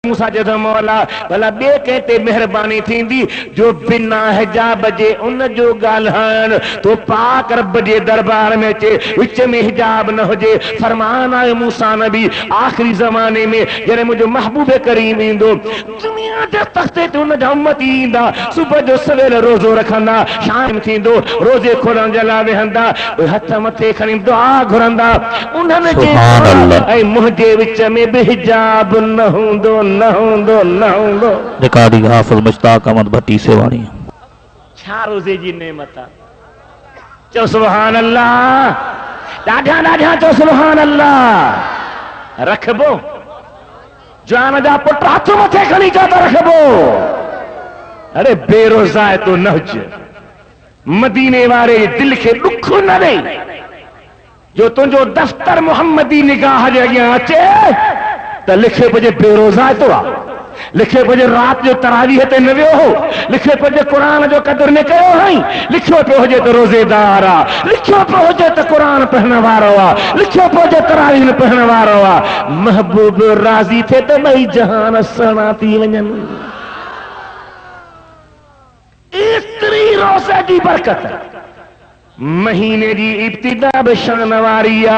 موسیٰ جدو مولا بھلا بے کہتے مہربانی تھی دی جو بنا حجاب جے ان جو گالہان تو پاک رب جے دربار میں چے وچ میں حجاب نہ ہو جے فرمان آئے موسیٰ نبی آخری زمانے میں جنہیں مجھے محبوب کریم اندو دنیا جے تختے تو ان جا امتی اندہ صبح جو سویل روزو رکھندا شام تھی دو روزے کھولن جلا وہندا ہتھ متھے کھنی دعا گھرندا انہوں نے جے اے مہجے وچ میں بے حجاب نہ ہوں دو ریکارڈنگ حافظ مشتاق احمد بھٹی سیوانی چھا روزے جی نعمتا چو سبحان اللہ ڈاڈھا چو سبحان اللہ رکھبو جانا جا پٹرا تو متھے کھنی چاہتا رکھبو ارے بے روزہ ہے تو نہج مدینے وارے دل کے دکھ نہ دے جو تنجو دفتر محمدی نگاہ جگیاں اچے تو لکھے پجے بے روزہ ہے تو لکھے پجے رات جو تراویح ہے تے نویو ہو لکھے پجے قرآن جو قدر نے کہو ہیں لکھو پہ ہو جے تو روزے دارا لکھو پہ ہو جے تو قرآن پہنا واروا لکھو پہ ہو جے تراویح نے پہنا واروا محبوب راضی تھے تو بھئی جہان سناتی ونجن اتنی روزے دی برکت ہے مہینے دی ابتدا بشان واریہ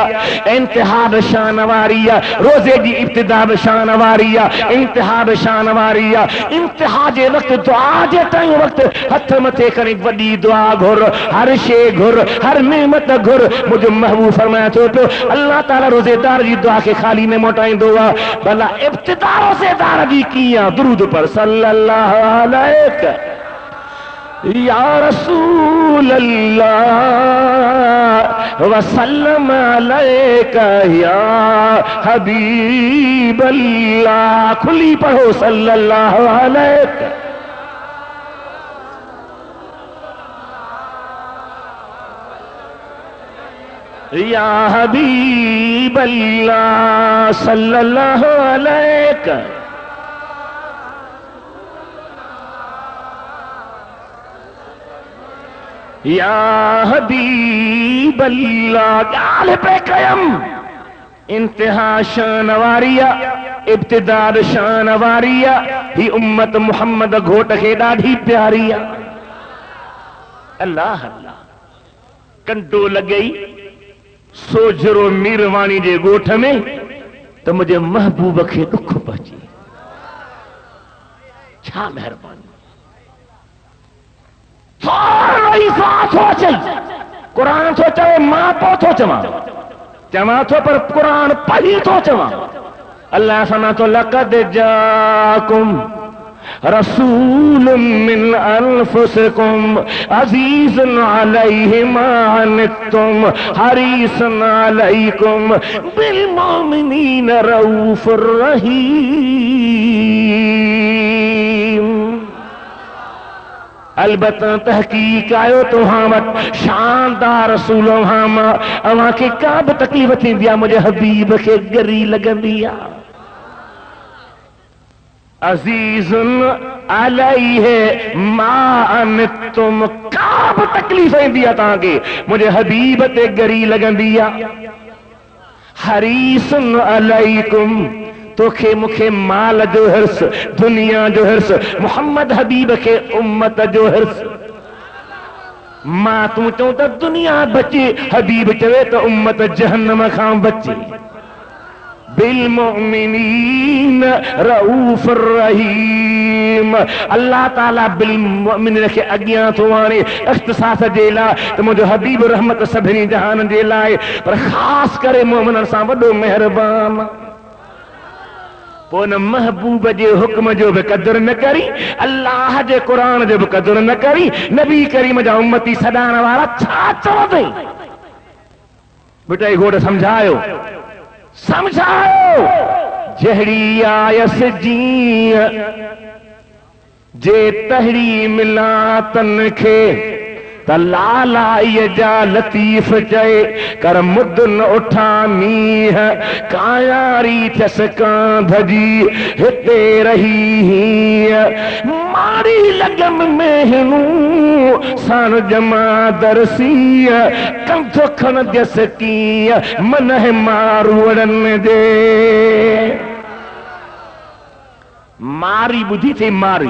انتہا بشان واریہ روزے دی ابتدا بشان واریہ انتہا بشان واریہ انتہا جے وقت دعا جے تائیں وقت ہتھ متھے کریں وڈی دعا گھر ہر شے گھر ہر نعمت گھر مجھے محبوب فرمایا تو اللہ تعالیٰ روزے دار جی دعا کے خالی میں موٹائیں دعا بھلا ابتدا روزے دار جی کیا درود پر صلی اللہ علیہ یا رسول اللہ وسلم علیکہ یا حبیب اللہ کھلی پڑھو صلی اللہ علیہ یا حبیب اللہ صلی اللہ علیہ یا حبیب اللہ غالب قیم انتہا شان واریہ ابتدار شان واریہ ہی امت محمد گھوٹ کے ڈاڑھی پیاریہ اللہ اللہ کنڈو لگئی سوجرو میروانی جے گوٹھ میں تو مجھے محبوب کے دکھ پہنچی چھا مہربانی قرآن تو چاہے ماں پو تو چما تو پر قرآن پڑھی تو چما اللہ سنا تو لقد جاکم رسول من انفسکم عزیز علیہ ما عنتم حریص علیکم بالمؤمنین رؤوف الرحیم البتہ تحقیق آئے تو ہامت شاندار رسولوں ہاما اما کے کعب تکلیف تھی دیا مجھے حبیب کے گری لگن دیا عزیز علیہ ما انتم کعب تکلیفیں دیا تاکہ مجھے حبیب کے گری لگن دیا حریص علیکم تو کہ مکھے مال جو حرص دنیا جو حرص محمد حبیب کے امت جو حرص ماں تو چونتا دنیا بچے حبیب چوے تو امت جہنم خام بچے بالمؤمنین رؤوف الرحیم اللہ تعالیٰ بالمؤمنین کے اگیاں توانے اختصاص جیلا تو مجھے حبیب رحمت سبھنی جہان جیلائے پر خاص کرے مومنان ساں وڈو مہربان پون محبوب جے حکم جو بے قدر نہ کری اللہ جے قرآن جو بے قدر نہ کری نبی کریم جا امتی صدان والا چھا چو دیں بیٹا یہ گوڑا سمجھائیو جہری آیس جی جے تہری ملا تن کھے تلالا یہ جا لطیف جائے کر مدن اٹھانی ہے کایاری چسکان دھجی ہتے رہی ہی ماری لگم مہنو سان جمع درسی کم تو کھن جسکی من ہے ماروڑن دے ماری بدھی تھی ماری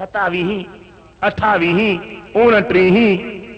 27 28 29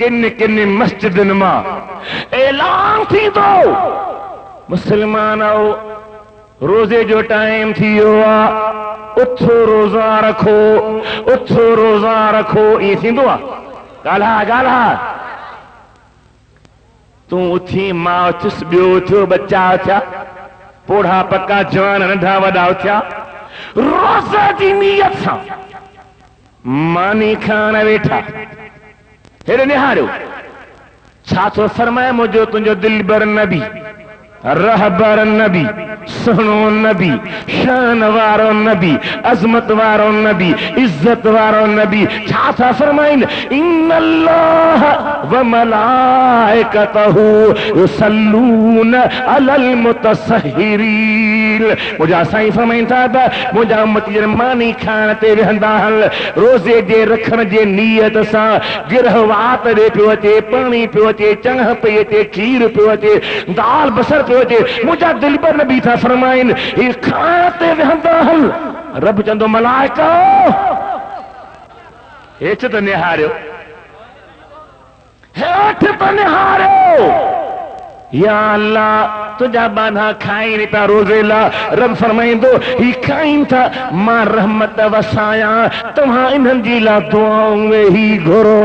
کن کن مسجدن ما اعلان تھی دو مسلمانو روزے جو ٹائم تھی ہوا اتھو روزہ رکھو اتھو روزہ رکھو یہ تھی دو گالا تو اتھی ماں اتھس بیو تھو بچہ تھا پوڑھا پکا جوان ننڈا وڈا تھا روزہ دی نیت سا مانی کھانا بیٹھا ہیرے نہارو چھاتو فرمائے مجھو تنجو دل بر نبی رہبر نبی سنو نبی شان وارو نبی عظمت وارو نبی عزت وارو نبی چھاتا فرمائن ان اللہ و ملائکتہ یصلون علی المتسحرین مجھا سائیں فرمائن تھا مجھا امتی جرمانی کھانتے وہنداہل روزے جے رکھن جے نیت سا گرہوات دے پیوچے پانی پیوچے چنہ پیوچے کھیر پیوچے دال بسر مجھا دل پر نبی تھا فرمائن یہ کھاتے وہنداہل رب چندو ملائکہ ہیچ تو نہارو ہیچ تو نہارو یا اللہ تجھا باندھا کھائیں نہیں پا روزے لا رب فرمائن دو ہی کھائیں تھا ماں رحمت وسایا تمہاں انہن جیلا دعاؤں میں ہی گھرو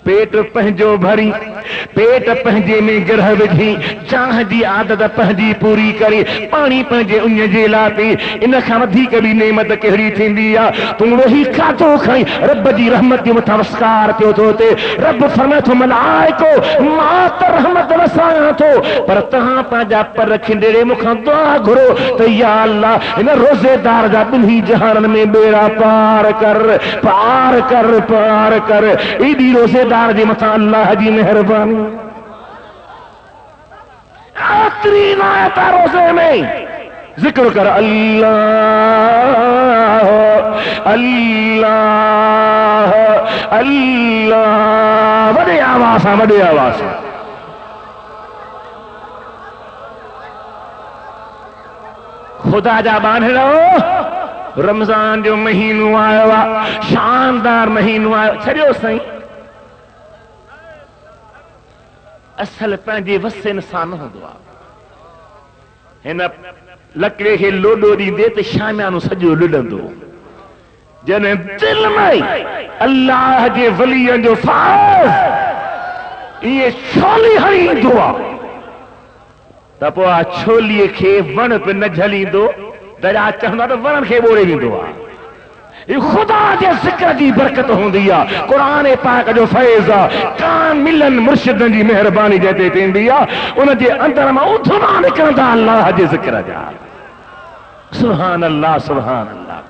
پیٹ پہنجو بھری پیٹ پہنجے میں گرہ وجھی چاہ جی عادت پہنجی پوری کری پانی پہنجے انجے جے لاتی انکھا مدھی کبھی نعمت کہری تھی دیا تم وہی کھاتو کھائیں رب جی رحمت دی متوسکار تیو توتے رب فرمائے تو ملائکو مات رحمت وسایا تو پر تہاں پانجا پر رکھیں دیرے مکھان دعا گھرو تو یا اللہ انہ روزے دار جا بلہی جہان میں بیڑا پار کر ایدی روزے دار دی مطا اللہ جی مہربانی آترین آیتا روزے میں ذکر کر اللہ اللہ اللہ بڑے آوازاں بڑے آوازاں خدا جا باندھ لو رمضان جو مہینو آیا شاندار مہینو آیا چھڑیو سائیں اصل پہنجے وس انسان ہوں دعا ہن لکڑے کے لوڈو دی دے تے شامیانو سجو لڈن دو جنہیں دل میں اللہ جے ولیان جو فائز یہ چھولی ہری دعا تپو آ چھولی کے ون پہ نہ جھلی دو دریا چاہنا تو ون کے بوڑے بھی دعا یہ خدا جے ذکر دی برکت ہوں دیا قرآن پاک جو فیضا کان ملن مرشدن جی مہربانی جیتے تین دیا انہ جے اندر میں ادھنا نکردہ اللہ جے ذکر جا سبحان اللہ سبحان اللہ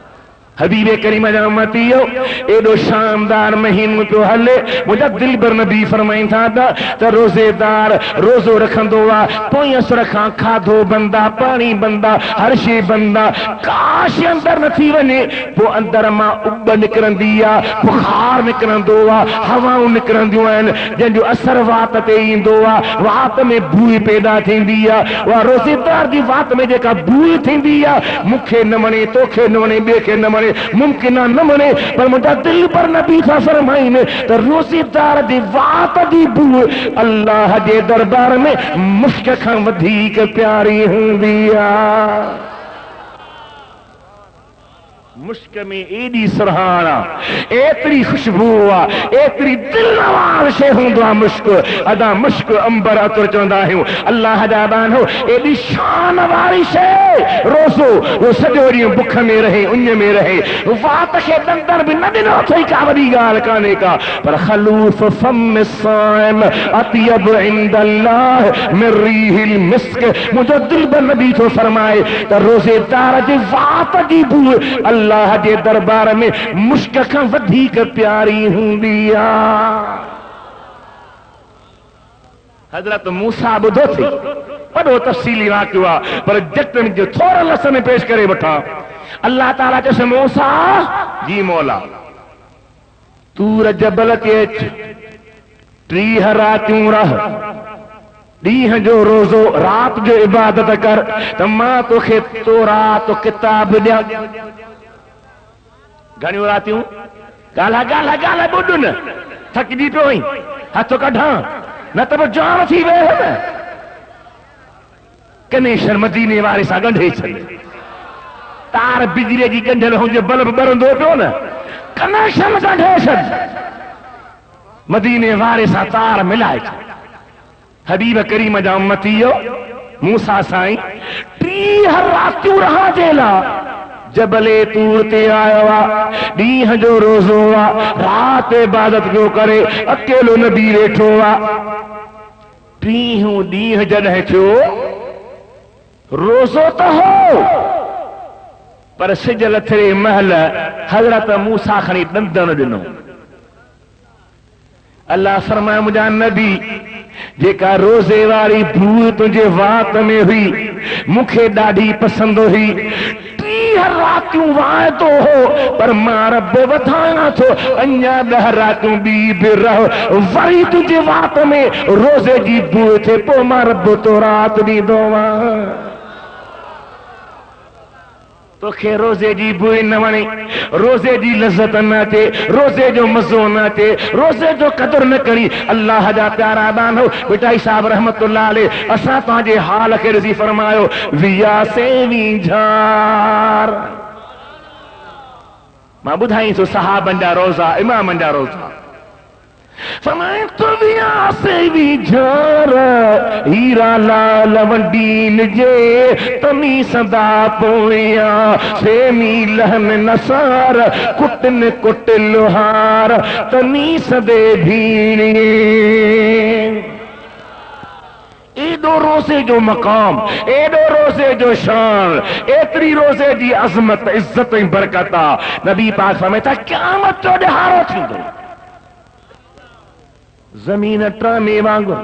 حبیب کریم جا امتیو ایڈو شاندار مہین پہ حلے مجھا دل بر نبی فرمائن تھا تا روزے دار روزو رکھن دوا پوئیس رکھاں کھادو بندہ پانی بندہ ہر شے بندہ کاش اندر نتھی ونے پو اندر ماں اب نکرن دیا بخار نکرن دوا ہواؤں نکرن دیوائن جن جو اثر وات تین دوا وات میں بوئی پیدا تھین دیا وہ روزے دار دی وات میں جے کا بوئی تھین دیا مکھے نمنے توکھے نمنے بیکھے نمنے ممکنہ نہ منے پر مجھا دل پر نبی تھا فرمائن تو روزی دار دی وات دی بو اللہ جے دربار میں مشک کھاں ودھیک پیاری ہوں دیا مشک میں ایڈی سرحانا ایتری خوشبو ایتری دل نواز شے ہوں دعا مشک ادا مشک امبر اتر چوندہ ہوں اللہ جابان ہو ایڈی شان واری شے روزو وہ سجوریوں بکھ میں رہے انج میں رہے وات کے دندر بھی نہ دنوں تھوئی کعبدی گال کانے کا پر خلوف فم الصائم اطیب عند اللہ من ریح المسک مجھے دل بر نبی تو فرمائے تو روزے دار جی وات دی بو اللہ جے دربار میں مشک کھاں ودھیک پیاری ہوں دیا حضرت موسیٰ بدھو تھی بڑو تفصیلی واقعہ پر جتن جو تھوڑا لسن میں پیش کرے بٹھا اللہ تعالیٰ جیسے موسیٰ جی مولا تور جبل کے ٹریہ راتیوں رہ دیہ جو روزو رات جو عبادت کر تمہاں تو خط تو رات و کتاب دیا گھنیوں راتیوں گالا گالا گالا بڈن تھک دی پوئی ہاتھوں کڈھاں نہ تو جان تھی وے کنیشن مدینے والے سا گنڈے چلے تار بجلی جی گنڈل ہوں جو بلب برندو پو نا کنیشن گنڈے چلے مدینے والے سا تار ملائے حبیب کریم جا امتیو موسیٰ سائیں 3 راتیوں رہا جیلا جبلے طور تے آیا ڈیہ جو روزو رات عبادت جو کرے اکیلو نبی ریٹھو ڈیہ جڑے چھو روزو تو ہو پر سجل تھرے محل حضرت موسیٰ خنی دندن دنو اللہ فرمایا مجھا نبی جے کا روزے واری بھو تجھے وات میں ہوئی مکھے ڈاڑھی پسند ہوئی 3 راتوں وائے تو ہو پر ماں رب بتانا تو انیا 10 راتوں بھی رہو وری تجھے وات میں روزے جی بھو تھے پو ماں رب تو رات بھی دو تو خیر روزے جی بوئی نہ ونے روزے جی لذت نہ تے روزے جو مزو نہ تے روزے جو قدر نہ کری اللہ جا پیارا بان ہو بیٹائی صاحب رحمت اللہ علیہ اساں تاں حال کے رضی فرمایو ویا سے وی جھار ماں بدھائیں سو صحابن جا روزہ امامن جا روزہ فرمائے تو ویا سے وی جھار ہیرا لال ونڈین جے تمی صدا پویا سیمی لہن نصار کٹن کٹ لوہار تمی صدے بھیڑیے اے دو روزے جو مقام اے دو روزے جو شان اتری روزے دی عظمت عزت برکتا نبی پاک فرماتا قیامت تو دہارو تھی دو زمین ٹرانے وانگو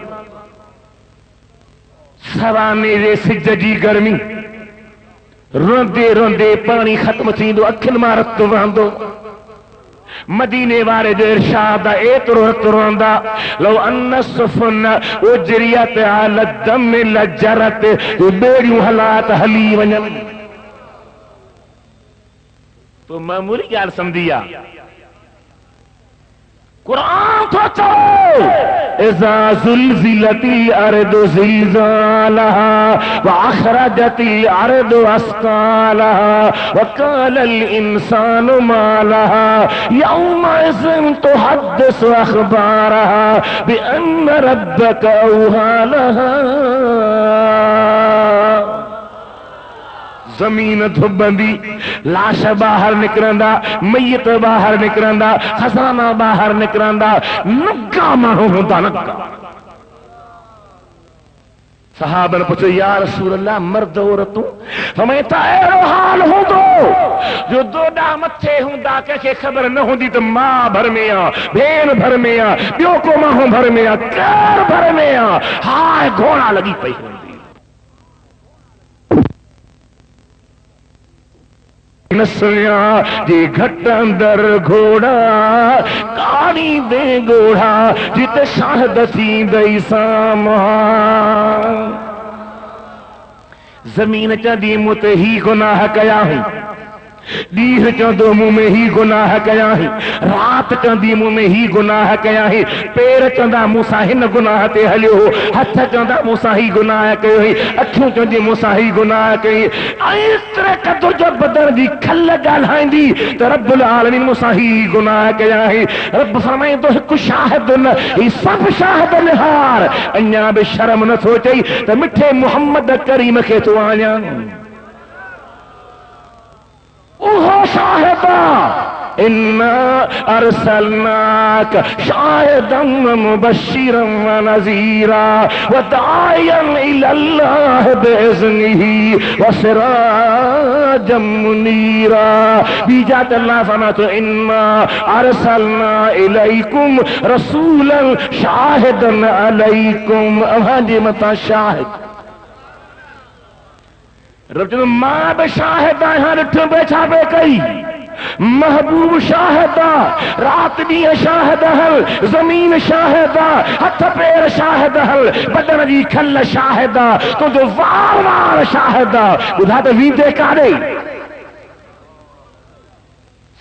سوانے دے سج جی گرمی روندے روندے پانی ختم تھی دو اکھل مارت تو واندو مدینے والے جو ارشاد ایترو روندا لو ان السفن اجریت علی الدم لجرت بیڑیوں حالات حلی ونن تو معمولی گال سمجھیا قرآن تو چلو اذا زلزلت الارض زلزالها واخرجت الارض اثقالها وقال الانسان ما لها يومئذ تحدث اخبارها بان ربك اوحى لها زمین دھبندی لاش باہر نکرندا میت باہر نکرندا خزانہ باہر نکرندا نگا مانو ہوندا نگا صحابہ نے پوچھو یا رسول اللہ مرد عورتوں ہمیں تا ایرو حال ہوں دو جو دو متھے ہوندا کہ خبر نہ ہوندی تو ماں بھر میں بھین بھر میں بیو کو ماں بھر میں کار بھر میں ہائے گھوڑا لگی پئی ہوندی نسیا جی گھٹ اندر گھوڑا کانی دے گوڑا جت شاہد تھی دئی سامان زمین چندی مت ہی گناہ کیا ہی دیہ چندو منہ میں ہی گناہ کیا ہی رات چندی منہ میں ہی گناہ کیا ہی پیر چندہ موسیٰ ہن گناہ تے ہلیو ہو ہتھ چندہ موسیٰ ہی گناہ کیا ہی اکھوں چندی موسیٰ ہی گناہ کیا ہی ایترے قدر جب بدن دی کھل گالھائیں دی تو رب العالمین موسیٰ ہی گناہ کیا ہی رب فرمائیں تو ایک شاہدن ہی سب شاہدن ہار انیا بے شرم نہ سوچئی تو مٹھے محمد کریم کے تو آیا اوہ شاہدہ اِنَّا أَرْسَلْنَاكَ شَاهِدًا مُبَشِّرًا وَنَذِيرًا وَدَاعِيًا إِلَى اللَّهِ بِإِذْنِهِ وَسِرَاجًا مُنِيرًا بیجات اللہ فرماتا اِنَّا أَرْسَلْنَا إِلَيْكُمْ رَسُولًا شَاهِدًا عَلَيْكُمْ اوہاں متا شاہد رب جنہوں ماں بے شاہدہ یہاں رٹھوں بیچا بے کئی محبوب شاہدہ رات بھی شاہدہ حل زمین شاہدہ ہتھ پیر شاہدہ حل بدن جی کھل شاہدہ تو جو وار وار شاہدہ بدھا تو ویدے کارے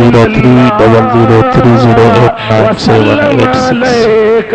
030030897886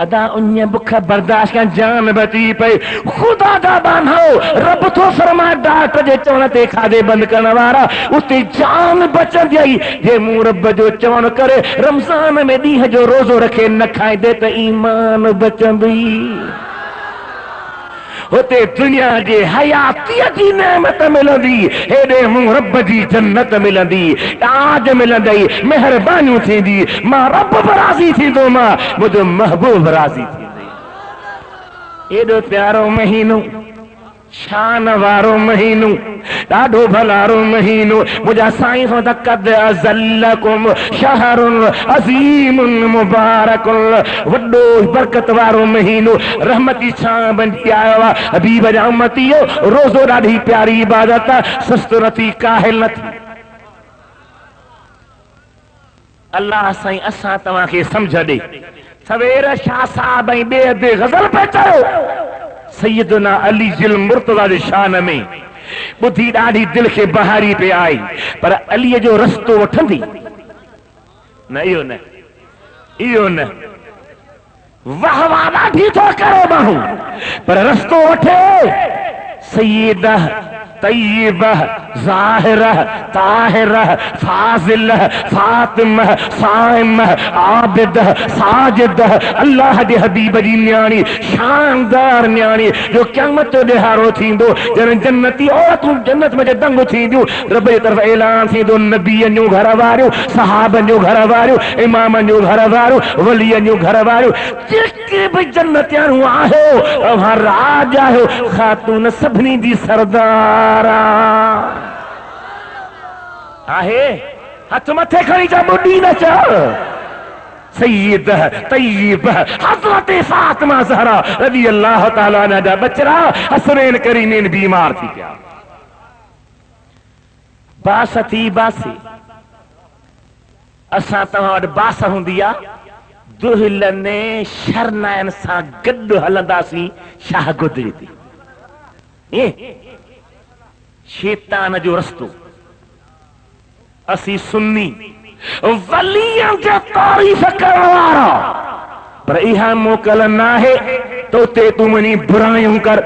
ادا انہیں بکھا برداشت کا جان بچی پہ خدا دا بانہو رب تو فرما ڈاکٹر جے چون تے کھا دے بند کرنا وارا اتے جان بچن جائی جے موں رب جو چون کرے رمضان میں دیہ جو روزو رکھے نہ کھائے دے تو ایمان بچن دی ہوتے دنیا جے حیاتی جی نعمت ملندی ایڈے موں رب جی جنت ملندی آج ملندی مہربانیوں تھی دی ماں رب برازی تھی دو ماں مجھے محبوب راضی تھی دی ایڈو پیارو مہینو شان وارو مہینو ڈاڈو بھلارو مہینو مجھا سائیں ہو دا قد ازلکم شہر عظیم مبارک وڈو برکت وارو مہینو رحمتی چھان بنتی آیا حبیب جامتیو روزو ڈاڑھی پیاری عبادت سست نتی کاہل نتی اللہ سائیں اساں تمہاں کے سمجھ دے سویر شاہ صاحب بے دے غزل پہچاؤ سیدنا علی جل مرتضی دے شان میں بدھی ڈاڑھی دل کے بہاری پہ آئی پر علی جو رستو وٹھندی نہ ایو نہ واہ واہ ڈھی تو کرو بہو پر رستو وٹھے سیدہ طیبہ ظاہرہ طاہرہ فاضلہ فاطمہ صائمہ عابدہ ساجدہ اللہ دے حبیب جی نیانی شاندار نیانی جو قیامت دے ہارو تھیں دو جنتی عورتوں جنت میں دنگو تھیں دو رب طرف اعلان تھیں دو نبی نیو گھر واریو صحابہ نیو گھر واریو امام نیو گھر واریو ولی نیو گھر واریو جنکی بھی جنتیاں ہوا ہو اور ہر راجہ ہو خاتون سبنی دی سردار آہے ہاتھ متھے کھڑی جا بڑی نہ چاہ سیدہ طیبہ حضرت فاطمہ زہرا رضی اللہ تعالیٰ عنہ دا بچرا حسنین کریمین بیمار تھی کیا باستی باسی اساں تہاں باسا ہوں دیا دہلنے شرنائن سا گڈ ہلندا سی شاہ گدری تھی شیطان جو رستو اسی سنی ولیاں جو تعریف کروارا پر ایہاں موکل نہ ہے تو تے تو منی برائیوں کر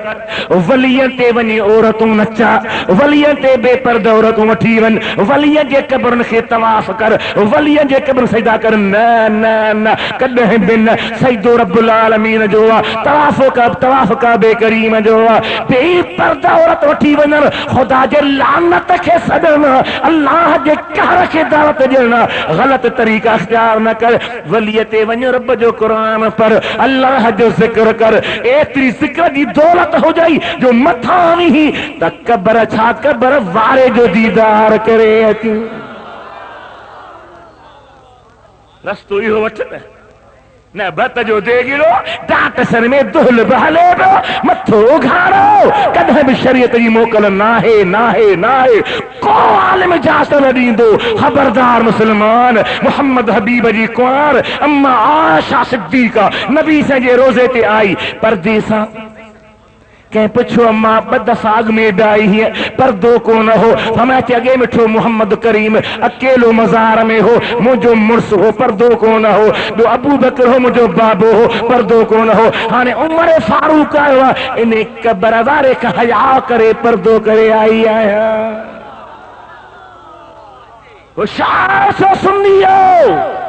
ولیاں تے ونی عورتوں نچا ولیاں تے بے پردہ عورتوں مٹھیون ولیاں جے قبرن کے طواف کر ولیاں جے قبر سجدہ کر نا کدہ بن سجدو رب العالمین جو طواف کا بے کریم جو بے پردہ عورت مٹھیون خدا جے لعنت کے صدر اللہ جے قہر کے دعوت جلنا غلط طریقہ اختیار نہ کر ولیاں تے ونی رب جو قرآن پر اللہ جو ذکر کر ایتری ذکر دی دولت ہو جائی جو متھاوی ہی تکبر چھا کبر وارے جو دیدار کرے رستو ہی ہو وٹھتا نہ بت جو دے گلو ڈاٹ سر میں دہل بہلے دو متھو گھارو کدھے بھی شریعت جی موکل نہ ہے کو عالم جاسا نہ دیندو خبردار مسلمان محمد حبیب جی کوار اما عائشہ صدیقہ نبی سے جے روزے تے آئی پردیسا کہیں پچھو اماں بدفاغ میں ڈائی ہے پردو کو نہ ہو ہمیں چگے مٹھو محمد کریم اکیلو مزار میں ہو مجھو مرس ہو پردو کو نہ ہو دو ابو بکر ہو مجھو بابو ہو پردو کو نہ ہو ہانے عمر فاروق آئے انہیں کبروارے کا حیاء کرے پردو کرے آئی آیا ہوشیار سے سنیو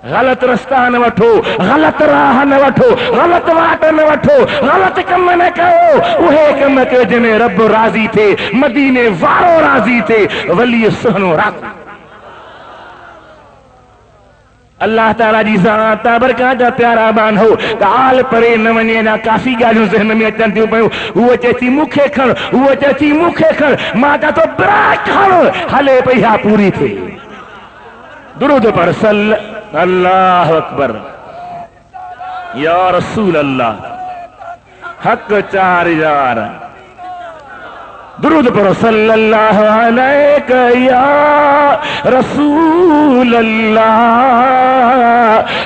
غلط رستہ نہ وٹھو غلط راہ نہ وٹھو غلط واٹ نہ وٹھو غلط کم نہ کرو وہے کم کے جنہیں رب راضی تھے مدینے وارو راضی تھے ولی سہنو راضی اللہ تعالیٰ جی ذات برکات پیارا بان ہو کال پرے نمنے نہ کافی گالوں ذہن میں اچھن تیوں پہوں وہ چیچی مکھے کھڑ ماتا تو براک کھڑ حلے پہیا پوری تھے درود پر صلی اللہ اکبر یا رسول اللہ حق چار یار درود پر صلی اللہ علیہ یا رسول اللہ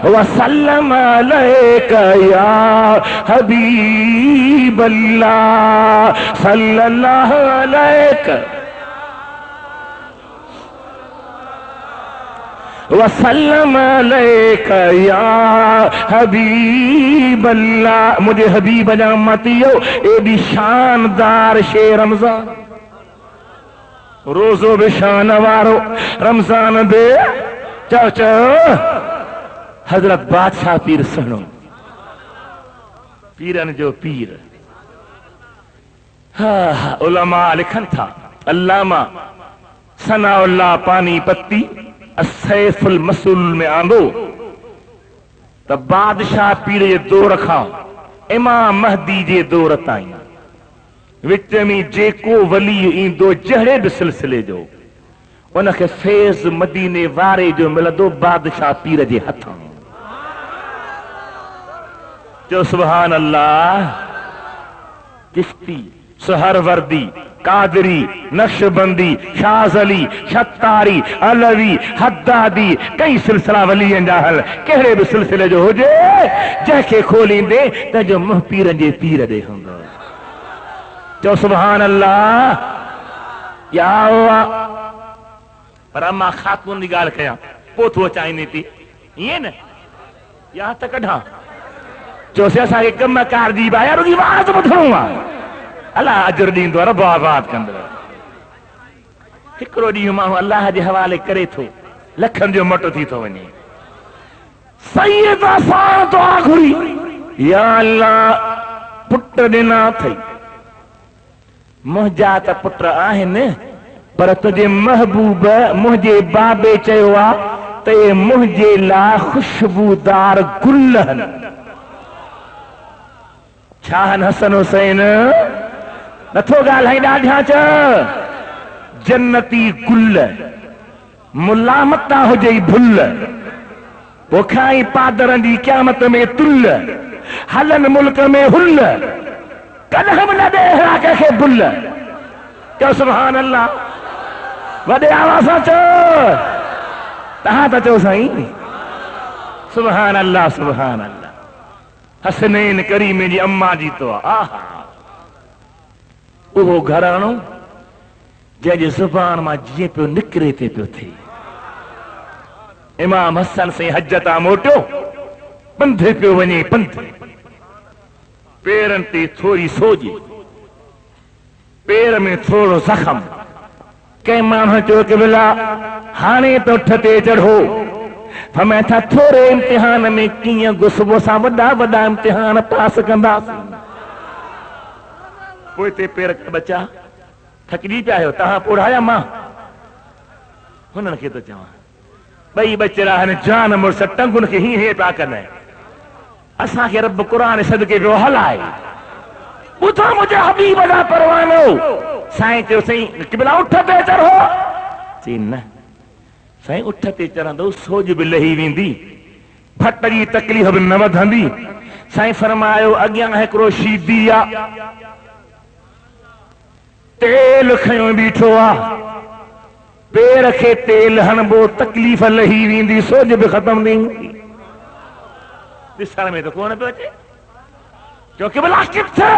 وسلم علیہ یا حبیب اللہ صلی اللہ علیہ وسلم علیک یا حبیب اللہ. مجھے حبیب جامتیو ایڈی شاندار شے رمضان روزو بشان وارو رمضان بے چاچا حضرت بادشاہ پیر سنو پیرن جو پیر. علماء لکھن تھا علامہ ثناء اللہ پانی پتی السیف المسلول میں آندو تب بادشاہ پیر یہ دور رکھا امام مہدی جے دور تائیں وچ میں جیکو ولی ایندو جہڑے بھی سلسلے جو ان کے فیض مدینے وارے جو ملدو بادشاہ پیر جے ہتھاں. جو سبحان اللہ. چشتی سہروردی قادری نقشبندی شاذلی شتاری علوی حدادی کئی سلسلہ ولی انجاہل کہڑے بھی سلسلے جو ہو جے جہ کے کھولیں دے تا جو مہ پیرن جے پیر دے ہوں گا. جو سبحان اللہ. یا ہوا پر اما خاتون دی گال کیا پوتھو چاہیے تھی یہ نا یہاں تک کڑھا جو سے اسا کے کم کار دی بایا روگی واز بدھوں گا اللہ اجر دین دو رب آباد کندر. ہکڑو ڈی مانو اللہ جے حوالے کرے تھو لکھن جو مٹو تھی تو ونی سید آسان تو آگھری یا اللہ پٹر دینا تھی مجھا تا پٹر آہن پر تجھے محبوب مجھے بابے چیوا تے مجھے لا خوشبودار گلہن چھاہن حسن حسین نتھو گال ہے ڈاڈھا چا جنتی گل ملامتہ ہو جائی بھل وہ کھائیں پادرن دی قیامت میں تل حلن ملک میں ہل کدھم نہ دے راکے کے بل. کیا سبحان اللہ. وڈے آوازہ چو تہاں تا چو سائیں سبحان اللہ سبحان اللہ. حسنین کریم جی اماں جی تو آہا وہ گھرانو جے زبان ماں جی پہ نکرے تے پہ تھی. امام حسن سے حجتا موٹو پندھے پہ ونی پندھے پیرن تے تھوڑی سوجی پیر میں تھوڑو زخم کہ مانو چو کہ بلا ہانے تو ٹھتے چڑھو ہمیں تھا تھوڑے امتحان میں کیاں گسبو سا وڈا وڈا امتحان پاس کندا کوئی تے پیر بچہ تھکڑی پہ آئے تہاں پڑھایا ماں ہنن کے تو چاہاں بھئی بچے راہنے جان مرسا ٹنگن کے ہی ہے پا کرنا ہے. اساں کے رب قرآن صدقے پہ حل آئے اتھا مجھے حبیب ادا پروانو سائیں چو سائیں قبلہ اٹھتے چڑھو چین نا سائیں اٹھتے چڑھا دو سوج بھی لہی ویندی بھٹ جی تکلیف بھی نمد ہندی. سائیں فرمایو اگیاں ہے کروشی دیا تیل کھیوں بیٹھو آ بے رکھے تیل ہنبو تکلیف لہی ویندی سوج بھی ختم دیں دسار میں تو کون پہ بچے کیونکہ بلا کت تھا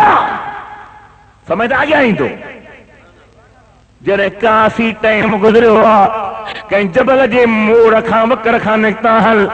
سمجھ آ گیا ہی تو جرے کافی ٹائم گزرے ہوا کہیں جبل جے موڑ کھا وکر کھا نکتا حل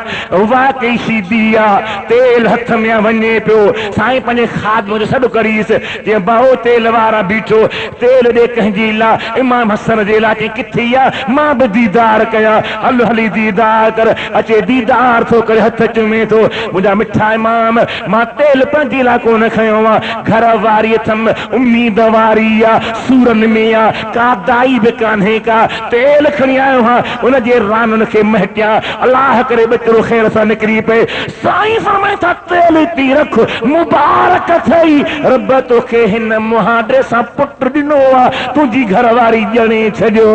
واقعی سی دیا تیل ہتھ میں ونجے پیو سائیں پنجے خادم جو سڑو کریس جے باہو تیل وارا بیٹھو تیل دے کہیں جیلا امام حسن جیلا کہ کتھیا ماں بھی دیدار کیا حل حلی دیدار کر اچے دیدار تھو کر ہتھ چمے تو مجھا مٹھا امام ماں تیل پنجیلا کو نکھیوں گھر واری تھم امید واریا سورن میا کا دائی بکانے کا تیل کھنی آئے ہاں انہیں جے رانن کے مہٹیا اللہ کرے بچرو خیر سا نکری پہ سائیں فرمائے تھا تیل تی رکھ مبارک تھئی رب تو کے ہن مہاڈے سا پٹر دنوا تجھی گھر واری جنے چھجو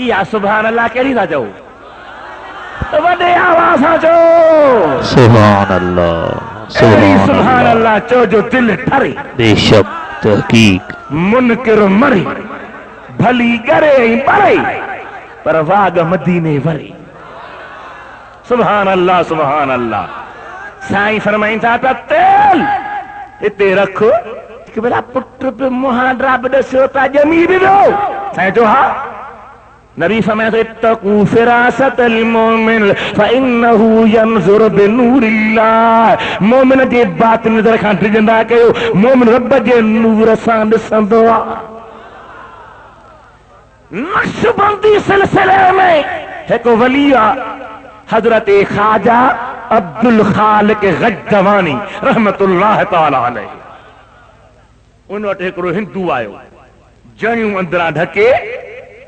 یا سبحان اللہ کہہ رہا جاؤ وڈے آواز آجو سبحان اللہ سبحان اللہ چو جو دل ٹھرے بے شک تحقیق منکر مری بھلی گرے پرے پر واگ مدینے ورے سبحان اللہ سبحان اللہ. سائیں فرمائیں تھا تیل اتے رکھو کہ بلا پٹر پہ مہاں ڈراب دسو تا جمی بھی دو سائیں جو ہاں نبی فرمایا اتقوا فراست المومن فانه ينظر بنور الله مومن جي بات نظر کان ڊڄندا کيو مومن رب جي نور سان ڏسندو نقشبندی سلسلے میں ایک ولی حضرت خواجہ عبد الخالق غجوانی رحمت اللہ تعالی علیہ ان وٹ ایک ہندو آیو جنیوں اندرا ڈھکے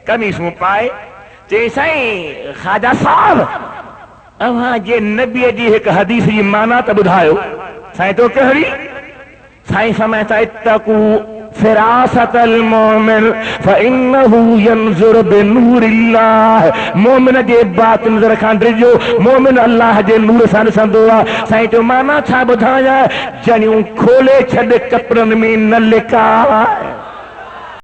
قمیصوں پائے چے سائیں خواجہ صاحب اوہاں جے نبی جی ایک حدیث جی معنی تے ٻدھايو سائیں تو کہڑی سائیں فرمایا اتقوا فراست المومن فانه ينظر بنور الله مومن جے بات نظر کان ڈجو مومن اللہ جے نور سان ڏسندو سائیں تو معنی چھا ٻدھایا جنیوں کھولے چھڈ کپڑن میں نہ لکا